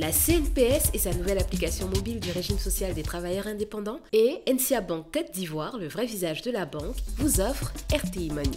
la CNPS et sa nouvelle application mobile du régime social des travailleurs indépendants et NCA Bank Côte d'Ivoire, le vrai visage de la banque, vous offre RTI Money.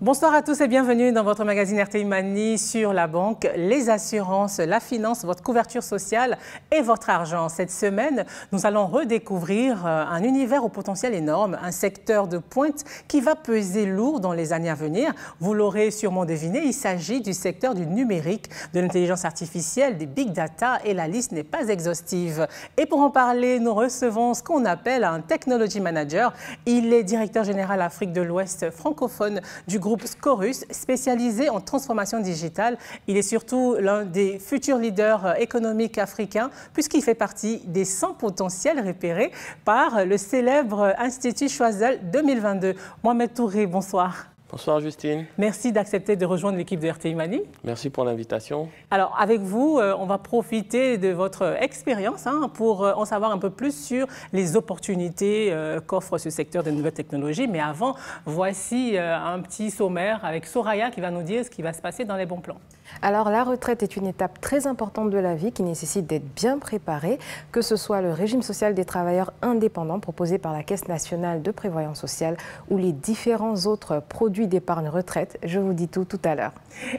Bonsoir à tous et bienvenue dans votre magazine RTI Money sur la banque, les assurances, la finance, votre couverture sociale et votre argent. Cette semaine, nous allons redécouvrir un univers au potentiel énorme, un secteur de pointe qui va peser lourd dans les années à venir. Vous l'aurez sûrement deviné, il s'agit du secteur du numérique, de l'intelligence artificielle, des big data et la liste n'est pas exhaustive. Et pour en parler, nous recevons ce qu'on appelle un technology manager. Il est directeur général Afrique de l'Ouest francophone du groupe Scorus, spécialisé en transformation digitale. Il est surtout l'un des futurs leaders économiques africains puisqu'il fait partie des 100 potentiels repérés par le célèbre Institut Choiseul 2022. Mohamed Touré, bonsoir. Bonsoir Justine. Merci d'accepter de rejoindre l'équipe de RTI Money. Merci pour l'invitation. Alors avec vous, on va profiter de votre expérience pour en savoir un peu plus sur les opportunités qu'offre ce secteur des nouvelles technologies. Mais avant, voici un petit sommaire avec Soraya qui va nous dire ce qui va se passer dans les bons plans. Alors la retraite est une étape très importante de la vie qui nécessite d'être bien préparée, que ce soit le régime social des travailleurs indépendants proposé par la Caisse nationale de prévoyance sociale ou les différents autres produits d'épargne retraite. Je vous dis tout à l'heure.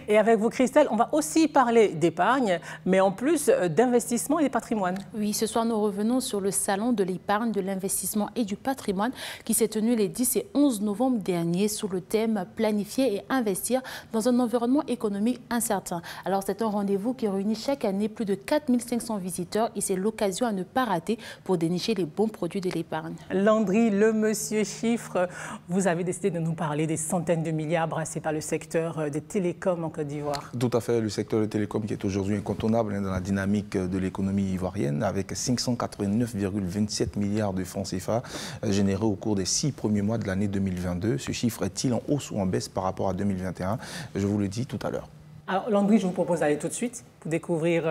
Et avec vous Christelle, on va aussi parler d'épargne, mais en plus d'investissement et de patrimoine. Oui, ce soir nous revenons sur le salon de l'épargne, de l'investissement et du patrimoine qui s'est tenu les 10 et 11 novembre dernier sous le thème « Planifier et investir dans un environnement économique incertain ». Alors c'est un rendez-vous qui réunit chaque année plus de 4500 visiteurs et c'est l'occasion à ne pas rater pour dénicher les bons produits de l'épargne. Landry, le monsieur chiffre, vous avez décidé de nous parler des centaines de milliards brassés par le secteur des télécoms en Côte d'Ivoire. Tout à fait, le secteur des télécoms qui est aujourd'hui incontournable dans la dynamique de l'économie ivoirienne avec 589,27 milliards de francs CFA générés au cours des 6 premiers mois de l'année 2022. Ce chiffre est-il en hausse ou en baisse par rapport à 2021? Je vous le dis tout à l'heure. Alors Landry, je vous propose d'aller tout de suite pour découvrir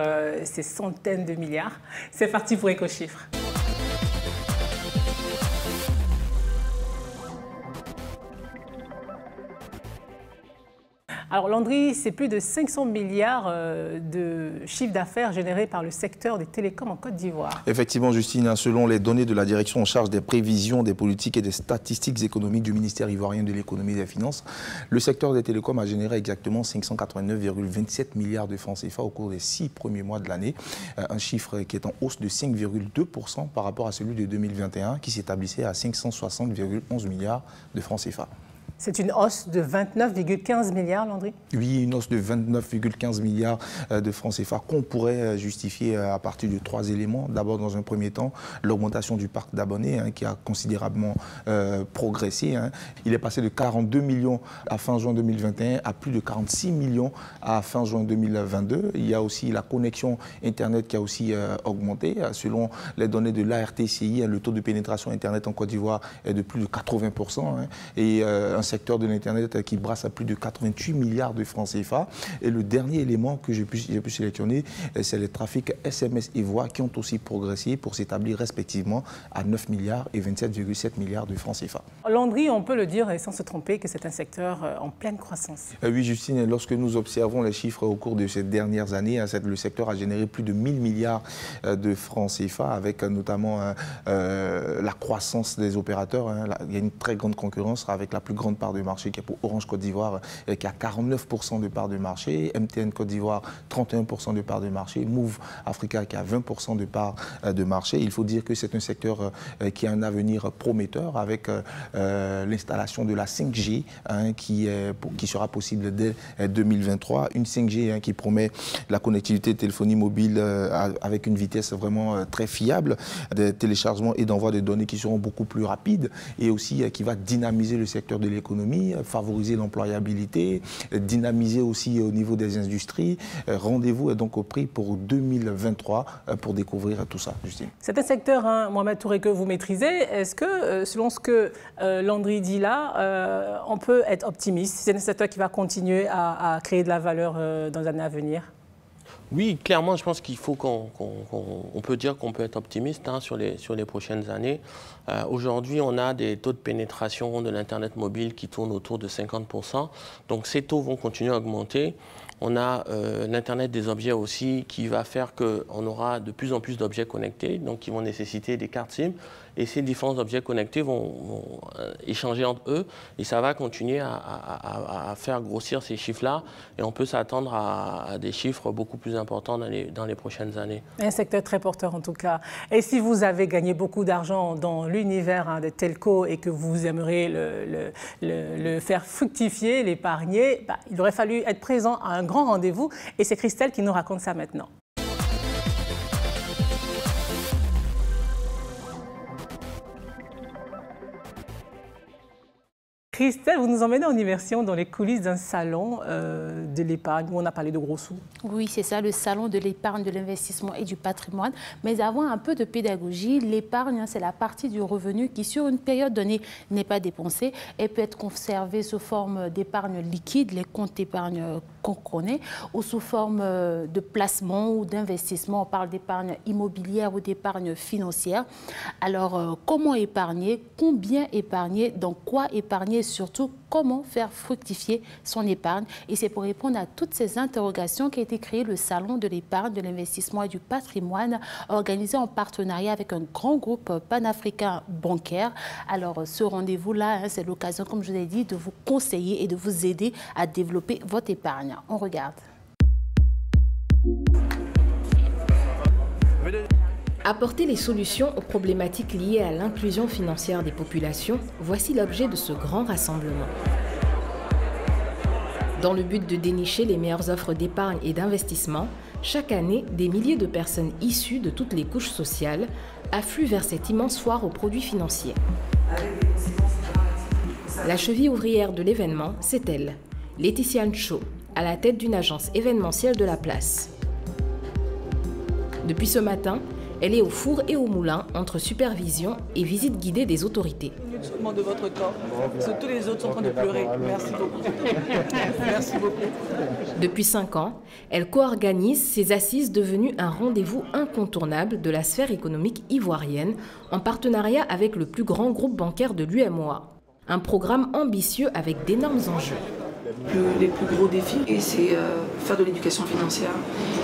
ces centaines de milliards. C'est parti pour EcoChiffres. Alors Landry, c'est plus de 500 milliards de chiffre d'affaires générés par le secteur des télécoms en Côte d'Ivoire. Effectivement, Justine, selon les données de la direction en charge des prévisions, des politiques et des statistiques économiques du ministère ivoirien de l'économie et des finances, le secteur des télécoms a généré exactement 589,27 milliards de francs CFA au cours des 6 premiers mois de l'année. Un chiffre qui est en hausse de 5,2% par rapport à celui de 2021 qui s'établissait à 560,11 milliards de francs CFA. C'est une hausse de 29,15 milliards, Landry? Oui, une hausse de 29,15 milliards de francs CFA qu'on pourrait justifier à partir de 3 éléments. D'abord, dans un premier temps, l'augmentation du parc d'abonnés qui a considérablement progressé. Il est passé de 42 millions à fin juin 2021 à plus de 46 millions à fin juin 2022. Il y a aussi la connexion Internet qui a aussi augmenté. Selon les données de l'ARTCI, le taux de pénétration Internet en Côte d'Ivoire est de plus de 80%. Et un secteur de l'Internet qui brasse à plus de 88 milliards de francs CFA. Et le dernier élément que j'ai pu sélectionner, c'est les trafics SMS et voix qui ont aussi progressé pour s'établir respectivement à 9 milliards et 27,7 milliards de francs CFA. Landry, on peut le dire sans se tromper que c'est un secteur en pleine croissance. Oui, Justine, lorsque nous observons les chiffres au cours de ces dernières années, le secteur a généré plus de 1000 milliards de francs CFA avec notamment la croissance des opérateurs. Il y a une très grande concurrence avec la plus grande part de marché qui est pour Orange Côte d'Ivoire qui a 49% de part de marché, MTN Côte d'Ivoire 31% de part de marché, Move Africa qui a 20% de part de marché. Il faut dire que c'est un secteur qui a un avenir prometteur avec l'installation de la 5G qui sera possible dès 2023. Une 5G qui promet la connectivité téléphonie mobile avec une vitesse vraiment très fiable, des téléchargements et d'envoi de données qui seront beaucoup plus rapides et aussi qui va dynamiser le secteur de l'économie, favoriser l'employabilité, dynamiser aussi au niveau des industries. Rendez-vous est donc au prix pour 2023 pour découvrir tout ça, Justine. C'est un secteur, Mohamed Touré, que vous maîtrisez. Est-ce que, selon ce que Landry dit là, on peut être optimiste? C'est un secteur qui va continuer à créer de la valeur dans les années à venir? Oui, clairement, je pense qu'il faut qu'on peut dire qu'on peut être optimiste sur les prochaines années. Aujourd'hui, on a des taux de pénétration de l'Internet mobile qui tournent autour de 50%. Donc ces taux vont continuer à augmenter. On a l'Internet des objets aussi qui va faire qu'on aura de plus en plus d'objets connectés, donc qui vont nécessiter des cartes SIM. Et ces différents objets connectés vont échanger entre eux et ça va continuer à faire grossir ces chiffres-là. Et on peut s'attendre à des chiffres beaucoup plus importants dans les prochaines années. Un secteur très porteur en tout cas. Et si vous avez gagné beaucoup d'argent dans l'univers des telcos et que vous aimeriez le faire fructifier, l'épargner, il aurait fallu être présent à un grand rendez-vous. Et c'est Christelle qui nous raconte ça maintenant. Christelle, vous nous emmenez en immersion dans les coulisses d'un salon de l'épargne où on a parlé de gros sous. Oui, c'est ça, le salon de l'épargne, de l'investissement et du patrimoine. Mais avant un peu de pédagogie, l'épargne, c'est la partie du revenu qui, sur une période donnée, n'est pas dépensée. Elle peut être conservée sous forme d'épargne liquide, les comptes d'épargne qu'on connaît, ou sous forme de placement ou d'investissement. On parle d'épargne immobilière ou d'épargne financière. Alors, comment épargner? Combien épargner? Dans quoi épargner? Surtout, comment faire fructifier son épargne. Et c'est pour répondre à toutes ces interrogations qu'a été créé le Salon de l'épargne, de l'investissement et du patrimoine, organisé en partenariat avec un grand groupe panafricain bancaire. Alors, ce rendez-vous-là, c'est l'occasion, comme je vous ai dit, de vous conseiller et de vous aider à développer votre épargne. On regarde. Apporter les solutions aux problématiques liées à l'inclusion financière des populations, voici l'objet de ce grand rassemblement. Dans le but de dénicher les meilleures offres d'épargne et d'investissement, chaque année, des milliers de personnes issues de toutes les couches sociales affluent vers cette immense foire aux produits financiers. La cheville ouvrière de l'événement, c'est elle, Laetitia Ncho, à la tête d'une agence événementielle de la place. Depuis ce matin, elle est au four et au moulin entre supervision et visite guidée des autorités. De votre corps, parce que tous les autres sont en train de pleurer. Merci beaucoup. Merci beaucoup. Depuis 5 ans, elle co-organise ces assises devenues un rendez-vous incontournable de la sphère économique ivoirienne en partenariat avec le plus grand groupe bancaire de l'UMOA. Un programme ambitieux avec d'énormes enjeux. Les plus gros défis, et c'est faire de l'éducation financière,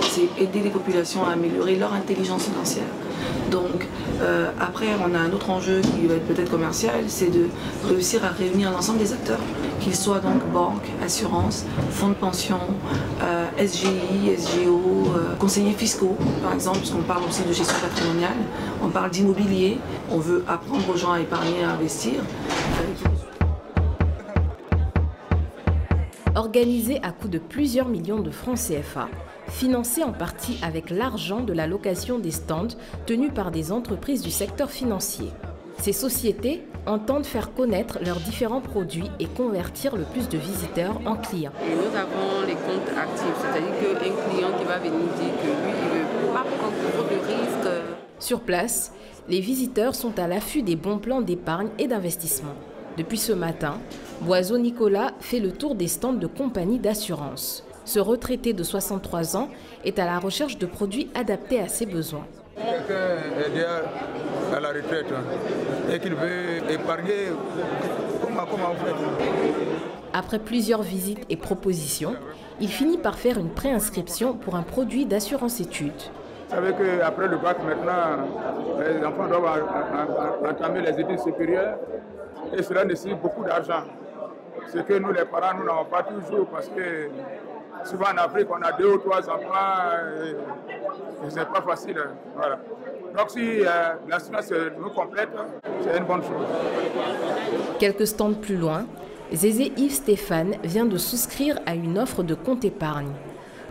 c'est aider les populations à améliorer leur intelligence financière. Donc après, on a un autre enjeu qui va être peut-être commercial, c'est de réussir à réunir l'ensemble des acteurs, qu'ils soient donc banques, assurances, fonds de pension, SGI, SGO, conseillers fiscaux, par exemple, puisqu'on parle aussi de gestion patrimoniale, on parle d'immobilier, on veut apprendre aux gens à épargner, à investir. Organisé à coût de plusieurs millions de francs CFA, financé en partie avec l'argent de la location des stands tenus par des entreprises du secteur financier. Ces sociétés entendent faire connaître leurs différents produits et convertir le plus de visiteurs en clients. Et nous avons les comptes actifs, c'est-à-dire qu'un client qui va venir dire que lui, il ne veut pas prendre trop de risques. Sur place, les visiteurs sont à l'affût des bons plans d'épargne et d'investissement. Depuis ce matin, Boiseau Nicolas fait le tour des stands de compagnies d'assurance. Ce retraité de 63 ans est à la recherche de produits adaptés à ses besoins. Quelqu'un est déjà à la retraite et qu'il veut épargner, comment on fait? Après plusieurs visites et propositions, il finit par faire une préinscription pour un produit d'assurance études. Vous savez qu'après le bac, maintenant, les enfants doivent entamer les études supérieures et cela nécessite beaucoup d'argent. Ce que nous, les parents, nous n'avons pas toujours parce que souvent en Afrique, on a 2 ou 3 enfants et ce n'est pas facile. Voilà. Donc si l'assurance nous complète, c'est une bonne chose. Quelques stands plus loin, Zézé Yves Stéphane vient de souscrire à une offre de compte épargne.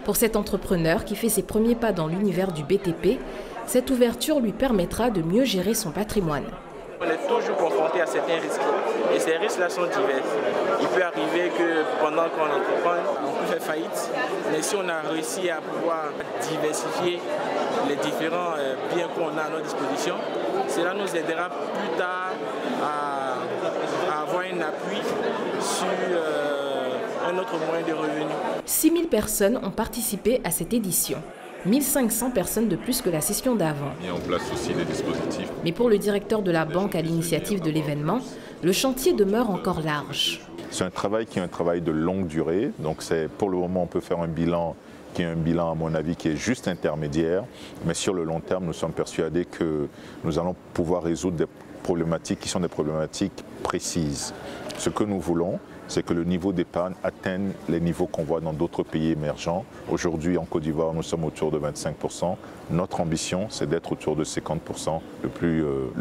Pour cet entrepreneur qui fait ses premiers pas dans l'univers du BTP, cette ouverture lui permettra de mieux gérer son patrimoine. On est toujours confronté à certains risques et ces risques-là sont divers. Il peut arriver que pendant qu'on entreprend, on peut faire faillite, mais si on a réussi à pouvoir diversifier les différents biens qu'on a à notre disposition, cela nous aidera plus tard à avoir un appui sur un autre moyen de revenu. 6000 personnes ont participé à cette édition. 1500 personnes de plus que la session d'avant. Mis en place aussi des dispositifs. Mais pour le directeur de la banque à l'initiative de l'événement, le chantier demeure encore large. C'est un travail qui est un travail de longue durée. Donc pour le moment, on peut faire un bilan qui est un bilan, à mon avis, qui est juste intermédiaire. Mais sur le long terme, nous sommes persuadés que nous allons pouvoir résoudre des problématiques qui sont des problématiques précises. Ce que nous voulons, c'est que le niveau d'épargne atteigne les niveaux qu'on voit dans d'autres pays émergents. Aujourd'hui, en Côte d'Ivoire, nous sommes autour de 25%. Notre ambition, c'est d'être autour de 50% le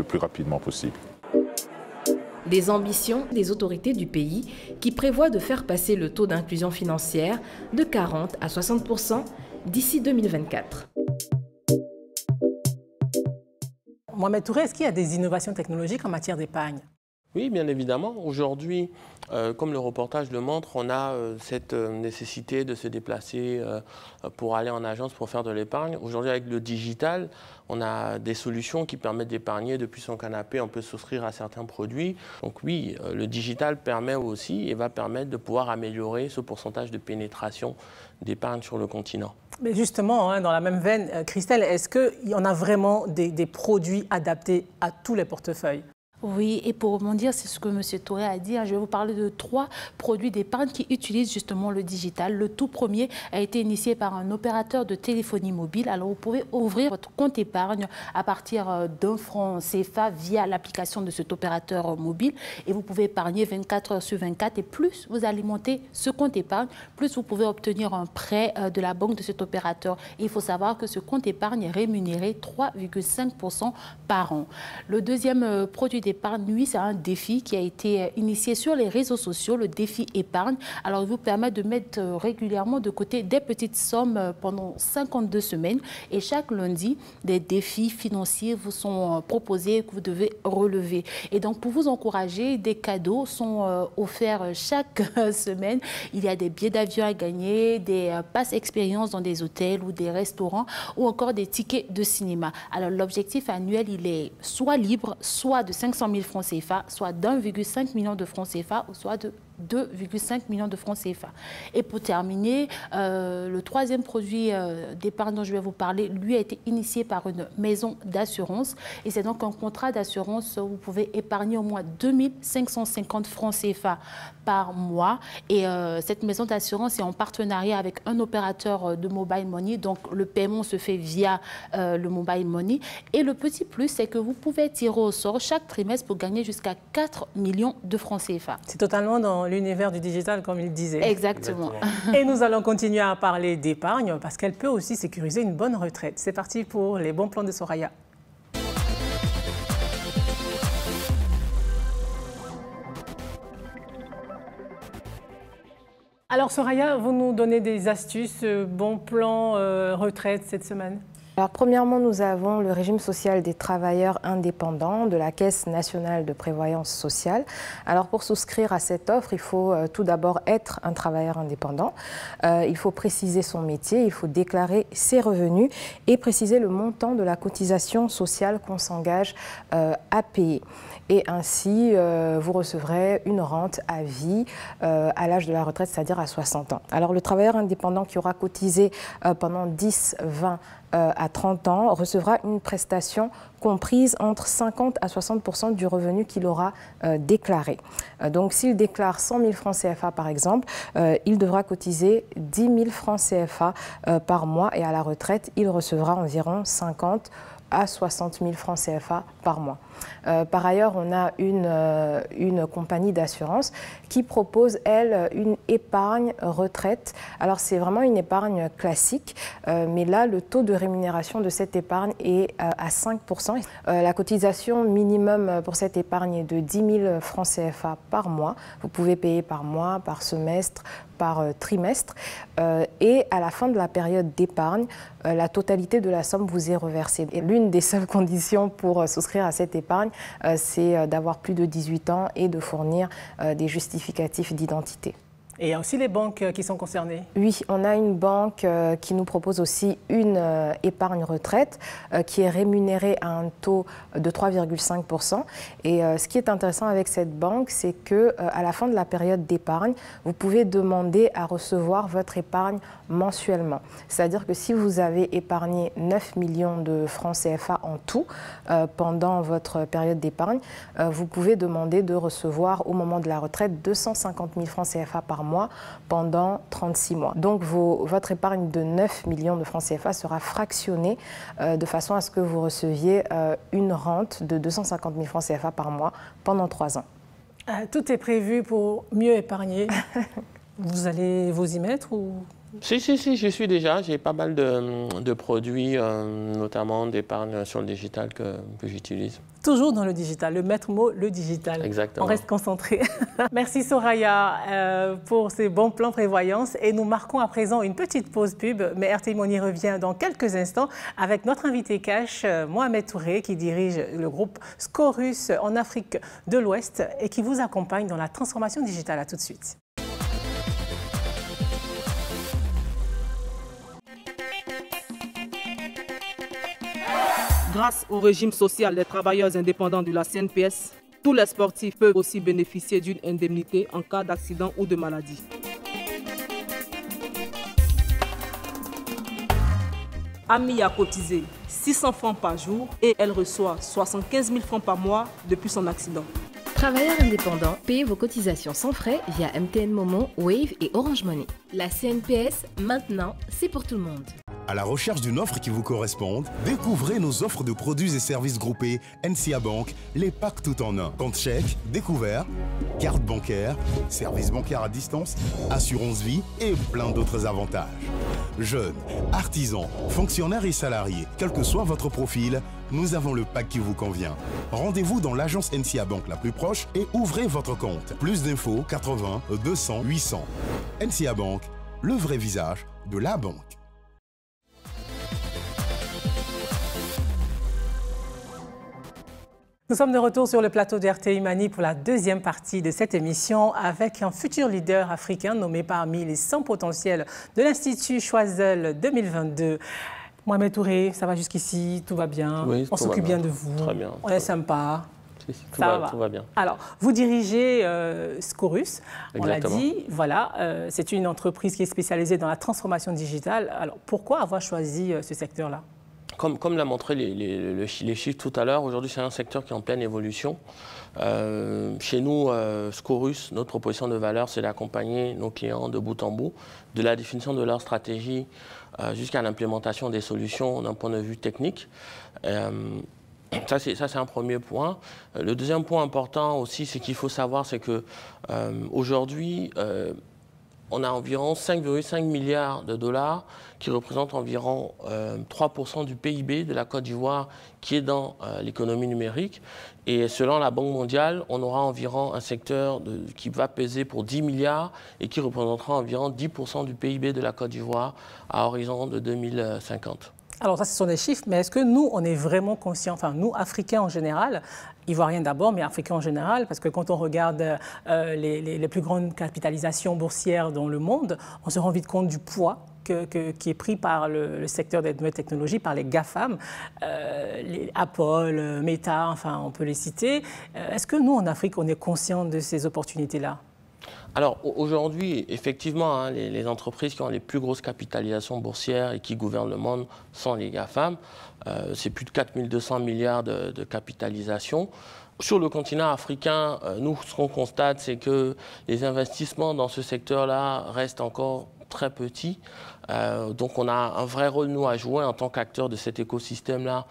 plus rapidement possible. Des ambitions des autorités du pays qui prévoient de faire passer le taux d'inclusion financière de 40 à 60% d'ici 2024. Mohamed Touré, est-ce qu'il y a des innovations technologiques en matière d'épargne? Oui, bien évidemment. Aujourd'hui, comme le reportage le montre, on a cette nécessité de se déplacer pour aller en agence pour faire de l'épargne. Aujourd'hui, avec le digital, on a des solutions qui permettent d'épargner depuis son canapé. On peut souscrire à certains produits. Donc oui, le digital permet aussi et va permettre de pouvoir améliorer ce pourcentage de pénétration d'épargne sur le continent. Mais justement, dans la même veine, Christelle, est-ce qu'il y en a vraiment des produits adaptés à tous les portefeuilles? Oui, et pour rebondir, c'est ce que M. Touré a dit. Je vais vous parler de 3 produits d'épargne qui utilisent justement le digital. Le tout premier a été initié par un opérateur de téléphonie mobile. Alors, vous pouvez ouvrir votre compte épargne à partir d'1 franc CFA via l'application de cet opérateur mobile. Et vous pouvez épargner 24 heures sur 24. Et plus vous alimentez ce compte épargne, plus vous pouvez obtenir un prêt de la banque de cet opérateur. Et il faut savoir que ce compte épargne est rémunéré 3,5% par an. Le deuxième produit d'épargne, lui, c'est un défi qui a été initié sur les réseaux sociaux, le défi épargne. Alors, il vous permet de mettre régulièrement de côté des petites sommes pendant 52 semaines. Et chaque lundi, des défis financiers vous sont proposés que vous devez relever. Et donc, pour vous encourager, des cadeaux sont offerts chaque semaine. Il y a des billets d'avion à gagner, des passes expériences dans des hôtels ou des restaurants, ou encore des tickets de cinéma. Alors, l'objectif annuel, il est soit libre, soit de 500 000 francs CFA, soit d'1,5 million de francs CFA, ou soit de 2,5 millions de francs CFA. Et pour terminer, le troisième produit d'épargne dont je vais vous parler, lui a été initié par une maison d'assurance. Et c'est donc un contrat d'assurance où vous pouvez épargner au moins 2550 francs CFA par mois. Et cette maison d'assurance est en partenariat avec un opérateur de mobile money. Donc, le paiement se fait via le mobile money. Et le petit plus, c'est que vous pouvez tirer au sort chaque trimestre pour gagner jusqu'à 4 millions de francs CFA. C'est totalement dans l'univers du digital, comme il disait. Exactement. Et nous allons continuer à parler d'épargne parce qu'elle peut aussi sécuriser une bonne retraite. C'est parti pour les bons plans de Soraya. Alors Soraya, vous nous donnez des astuces, bons plans retraite cette semaine? Alors, premièrement, nous avons le régime social des travailleurs indépendants de la Caisse nationale de prévoyance sociale. Alors, pour souscrire à cette offre, il faut tout d'abord être un travailleur indépendant. Il faut préciser son métier, il faut déclarer ses revenus et préciser le montant de la cotisation sociale qu'on s'engage à payer. Et ainsi, vous recevrez une rente à vie à l'âge de la retraite, c'est-à-dire à 60 ans. Alors, le travailleur indépendant qui aura cotisé pendant 10, 20 à 30 ans recevra une prestation comprise entre 50 à 60% du revenu qu'il aura déclaré. Donc s'il déclare 100 000 francs CFA par exemple, il devra cotiser 10 000 francs CFA par mois et à la retraite, il recevra environ 50 à 60 000 francs CFA par mois. Par ailleurs, on a une compagnie d'assurance qui propose, elle, une épargne retraite. Alors, c'est vraiment une épargne classique, mais là, le taux de rémunération de cette épargne est à 5%. La cotisation minimum pour cette épargne est de 10 000 francs CFA par mois. Vous pouvez payer par mois, par semestre, par trimestre. Et à la fin de la période d'épargne, la totalité de la somme vous est reversée. Et l'une des seules conditions pour souscrire à cette épargne, c'est d'avoir plus de 18 ans et de fournir des justificatifs d'identité. Et il y a aussi les banques qui sont concernées. Oui, on a une banque qui nous propose aussi une épargne retraite qui est rémunérée à un taux de 3,5%. Et ce qui est intéressant avec cette banque, c'est qu'à la fin de la période d'épargne, vous pouvez demander à recevoir votre épargne mensuellement. C'est-à-dire que si vous avez épargné 9 millions de francs CFA en tout pendant votre période d'épargne, vous pouvez demander de recevoir au moment de la retraite 250 000 francs CFA par mois pendant 36 mois. Donc votre épargne de 9 millions de francs CFA sera fractionnée de façon à ce que vous receviez une rente de 250 000 francs CFA par mois pendant 3 ans. Tout est prévu pour mieux épargner. Vous allez vous y mettre ou... Si, je suis déjà. J'ai pas mal de produits, notamment d'épargne sur le digital que j'utilise. Toujours dans le digital, le maître mot, le digital. Exactement. On reste concentré. Merci Soraya pour ces bons plans prévoyance. Et nous marquons à présent une petite pause pub, mais RTI Money revient dans quelques instants avec notre invité cash, Mohamed Touré, qui dirige le groupe Scorus en Afrique de l'Ouest et qui vous accompagne dans la transformation digitale. À tout de suite. Grâce au régime social des travailleurs indépendants de la CNPS, tous les sportifs peuvent aussi bénéficier d'une indemnité en cas d'accident ou de maladie. Ami a cotisé 600 francs par jour et elle reçoit 75 000 francs par mois depuis son accident. Travailleurs indépendants, payez vos cotisations sans frais via MTN Momo, Wave et Orange Money. La CNPS, maintenant, c'est pour tout le monde. À la recherche d'une offre qui vous corresponde, découvrez nos offres de produits et services groupés NCA Bank, les packs tout en un. Compte chèque, découvert, carte bancaire, service bancaire à distance, assurance vie et plein d'autres avantages. Jeunes, artisans, fonctionnaires et salariés, quel que soit votre profil, nous avons le pack qui vous convient. Rendez-vous dans l'agence NCA Bank la plus proche et ouvrez votre compte. Plus d'infos 80 200 800. NCA Bank, le vrai visage de la banque. Nous sommes de retour sur le plateau de RTI Mani pour la deuxième partie de cette émission avec un futur leader africain nommé parmi les 100 potentiels de l'Institut Choiseul 2022. Mohamed Touré, ça va jusqu'ici, tout va bien, oui, on s'occupe bien de vous, très bien, on est sympa. Tout va bien. Alors, vous dirigez Scorus, on l'a dit, voilà, c'est une entreprise qui est spécialisée dans la transformation digitale. Alors, pourquoi avoir choisi ce secteur-là ? Comme l'a montré les chiffres tout à l'heure, aujourd'hui c'est un secteur qui est en pleine évolution. Chez nous, Scorus, notre proposition de valeur, c'est d'accompagner nos clients de bout en bout, de la définition de leur stratégie jusqu'à l'implémentation des solutions d'un point de vue technique. Ça, c'est un premier point. Le deuxième point important aussi, c'est qu'il faut savoir, c'est qu'aujourd'hui, on a environ 5,5 milliards de dollars qui représentent environ 3% du PIB de la Côte d'Ivoire qui est dans l'économie numérique. Et selon la Banque mondiale, on aura environ un secteur qui va peser pour 10 milliards et qui représentera environ 10% du PIB de la Côte d'Ivoire à horizon de 2050. Alors ça, ce sont des chiffres, mais est-ce que nous, on est vraiment conscients, enfin nous, Africains en général, Ivoiriens d'abord, mais Africains en général, parce que quand on regarde les plus grandes capitalisations boursières dans le monde, on se rend vite compte du poids qui est pris par le secteur des nouvelles technologies, par les GAFAM, les Apple, Meta, enfin on peut les citer. Est-ce que nous, en Afrique, on est conscients de ces opportunités-là ? Alors aujourd'hui, effectivement, les entreprises qui ont les plus grosses capitalisations boursières et qui gouvernent le monde sont les GAFAM. C'est plus de 4 200 milliards de capitalisation. Sur le continent africain, nous, ce qu'on constate, c'est que les investissements dans ce secteur-là restent encore très petits. Donc on a un vrai rôle, nous, à jouer en tant qu'acteurs de cet écosystème-là,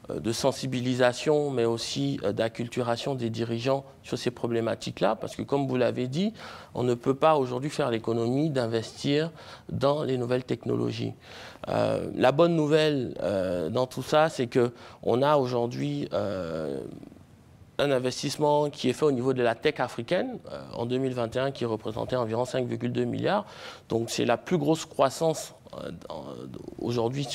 de sensibilisation, mais aussi d'acculturation des dirigeants sur ces problématiques-là, parce que comme vous l'avez dit, on ne peut pas aujourd'hui faire l'économie d'investir dans les nouvelles technologies. La bonne nouvelle dans tout ça, c'est qu'on a aujourd'hui un investissement qui est fait au niveau de la tech africaine en 2021 qui représentait environ 5,2 milliards. Donc c'est la plus grosse croissance aujourd'hui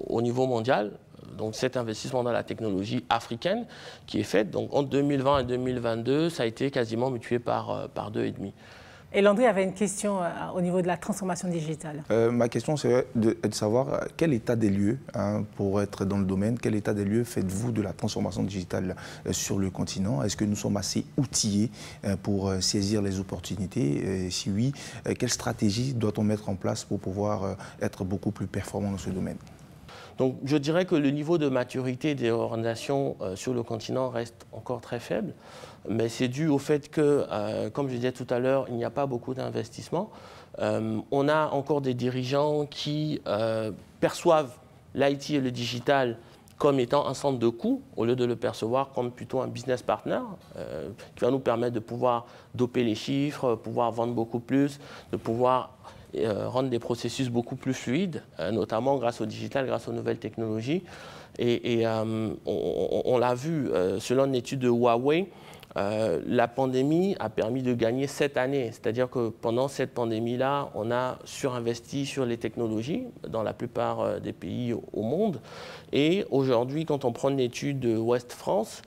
au niveau mondial. Donc cet investissement dans la technologie africaine qui est fait, donc entre 2020 et 2022, ça a été quasiment multiplié par 2,5. Et Landry avait une question au niveau de la transformation digitale. Ma question, c'est de savoir quel état des lieux, pour être dans le domaine, quel état des lieux faites-vous de la transformation digitale sur le continent? Est-ce que nous sommes assez outillés pour saisir les opportunités? Si oui, quelle stratégie doit-on mettre en place pour pouvoir être beaucoup plus performant dans ce domaine? Donc, je dirais que le niveau de maturité des organisations sur le continent reste encore très faible, mais c'est dû au fait que, comme je disais tout à l'heure, il n'y a pas beaucoup d'investissements. On a encore des dirigeants qui perçoivent l'IT et le digital comme étant un centre de coûts, au lieu de le percevoir comme plutôt un business partner, qui va nous permettre de pouvoir doper les chiffres, pouvoir vendre beaucoup plus, de pouvoir rendre des processus beaucoup plus fluides, notamment grâce au digital, grâce aux nouvelles technologies. Et on l'a vu, selon une étude de Huawei, la pandémie a permis de gagner 7 années. C'est-à-dire que pendant cette pandémie-là, on a surinvesti sur les technologies dans la plupart des pays au monde. Et aujourd'hui, quand on prend une étude de Ouest France,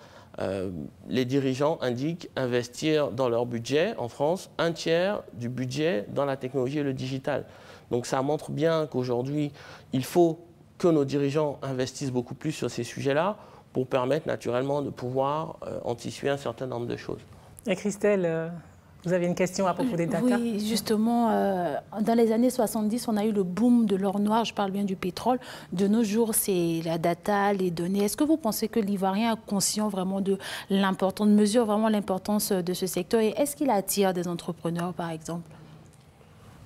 les dirigeants indiquent investir dans leur budget, en France, 1/3 du budget dans la technologie et le digital. Donc ça montre bien qu'aujourd'hui, il faut que nos dirigeants investissent beaucoup plus sur ces sujets-là pour permettre naturellement de pouvoir anticiper un certain nombre de choses. Et Christelle, vous avez une question à propos des data? Oui, justement, dans les années 70, on a eu le boom de l'or noir, je parle bien du pétrole. De nos jours, c'est la data, les données. Est-ce que vous pensez que l'Ivoirien est conscient vraiment de l'importance, mesure vraiment l'importance de ce secteur? Et est-ce qu'il attire des entrepreneurs, par exemple?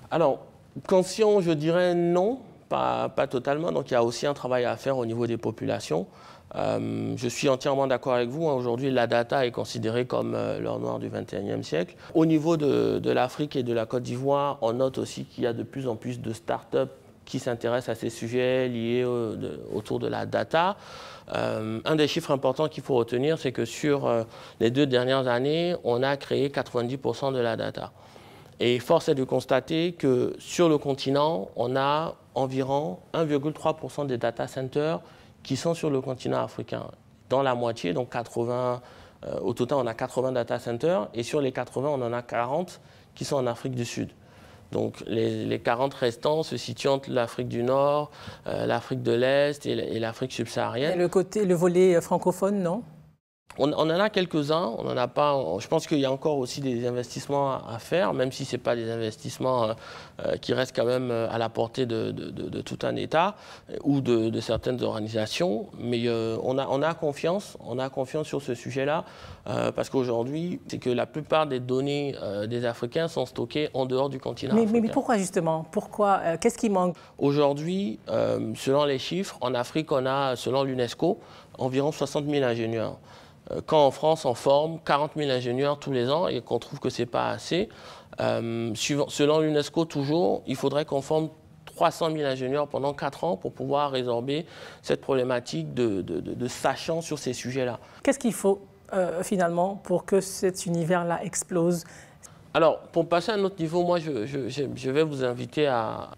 Alors, conscient, je dirais non, pas totalement. Donc, il y a aussi un travail à faire au niveau des populations. Je suis entièrement d'accord avec vous. Aujourd'hui, la data est considérée comme l'or noir du XXIe siècle. Au niveau de l'Afrique et de la Côte d'Ivoire, on note aussi qu'il y a de plus en plus de start-up qui s'intéressent à ces sujets liés autour de la data. Un des chiffres importants qu'il faut retenir, c'est que sur les 2 dernières années, on a créé 90% de la data. Et force est de constater que sur le continent, on a environ 1,3% des data centers qui sont sur le continent africain. Dans la moitié, donc 80, au total on a 80 data centers, et sur les 80, on en a 40 qui sont en Afrique du Sud. Donc les 40 restants se situent entre l'Afrique du Nord, l'Afrique de l'Est et l'Afrique subsaharienne. Et le volet francophone, non? On en a quelques-uns, on en a pas. Je pense qu'il y a encore aussi des investissements à faire, même si ce n'est pas des investissements qui restent quand même à la portée de tout un État ou de certaines organisations. Mais on a confiance sur ce sujet-là, parce qu'aujourd'hui, c'est que la plupart des données des Africains sont stockées en dehors du continent africain. Mais pourquoi justement? Pourquoi? Qu'est-ce qui manque? Aujourd'hui, selon les chiffres, en Afrique, on a, selon l'UNESCO, environ 60 000 ingénieurs. Quand en France, on forme 40 000 ingénieurs tous les ans et qu'on trouve que ce n'est pas assez, selon l'UNESCO toujours, il faudrait qu'on forme 300 000 ingénieurs pendant 4 ans pour pouvoir résorber cette problématique de sachant sur ces sujets-là. Qu'est-ce qu'il faut finalement pour que cet univers-là explose? Alors, pour passer à un autre niveau, moi, je vais vous inviter à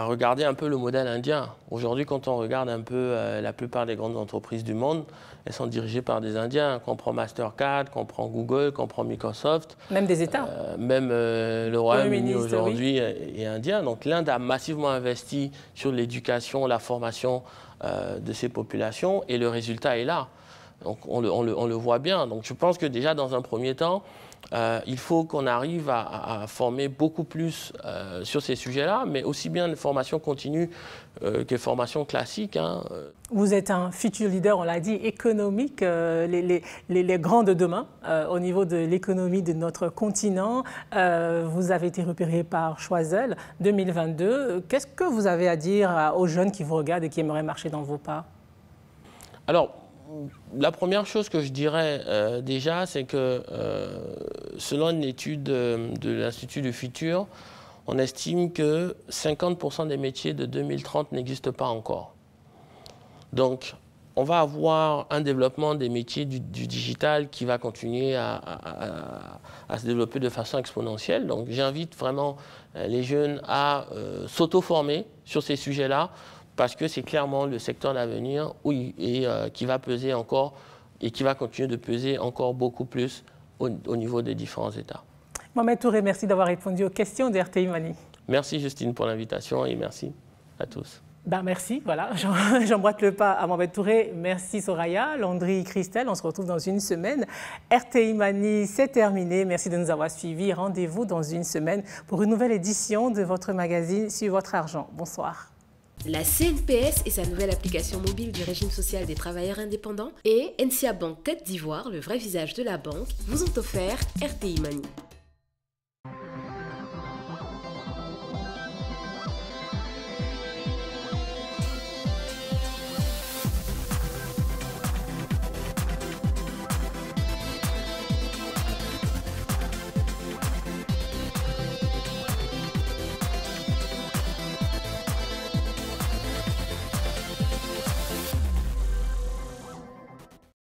regarder un peu le modèle indien. Aujourd'hui, quand on regarde un peu la plupart des grandes entreprises du monde, elles sont dirigées par des Indiens. Qu'on prend Mastercard, qu'on prend Google, qu'on prend Microsoft. Même des États. Même le Royaume-Uni aujourd'hui est indien. Donc l'Inde a massivement investi sur l'éducation, la formation de ces populations et le résultat est là. Donc on le voit bien. Donc je pense que déjà dans un premier temps, il faut qu'on arrive à former beaucoup plus sur ces sujets-là, mais aussi bien de formation continue que formation classique. Vous êtes un futur leader, on l'a dit, économique, les grands de demain au niveau de l'économie de notre continent. Vous avez été repéré par Choiseul 2022. Qu'est-ce que vous avez à dire aux jeunes qui vous regardent et qui aimeraient marcher dans vos pas? Alors, la première chose que je dirais déjà, c'est que selon une étude de l'Institut du Futur, on estime que 50% des métiers de 2030 n'existent pas encore. Donc, on va avoir un développement des métiers du digital qui va continuer à se développer de façon exponentielle. Donc, j'invite vraiment les jeunes à s'auto-former sur ces sujets-là, parce que c'est clairement le secteur d'avenir qui va peser encore et qui va continuer de peser encore beaucoup plus au niveau des différents États. Mohamed Touré, merci d'avoir répondu aux questions de RTI Mani. Merci Justine pour l'invitation et merci à tous. Merci, voilà, j'emboîte le pas à Mohamed Touré. Merci Soraya, Landry, Christelle, on se retrouve dans une semaine. RTI Mani, c'est terminé. Merci de nous avoir suivis. Rendez-vous dans une semaine pour une nouvelle édition de votre magazine Sur votre argent. Bonsoir. La CNPS et sa nouvelle application mobile du régime social des travailleurs indépendants et NCA Bank Côte d'Ivoire, le vrai visage de la banque, vous ont offert RTI Mani.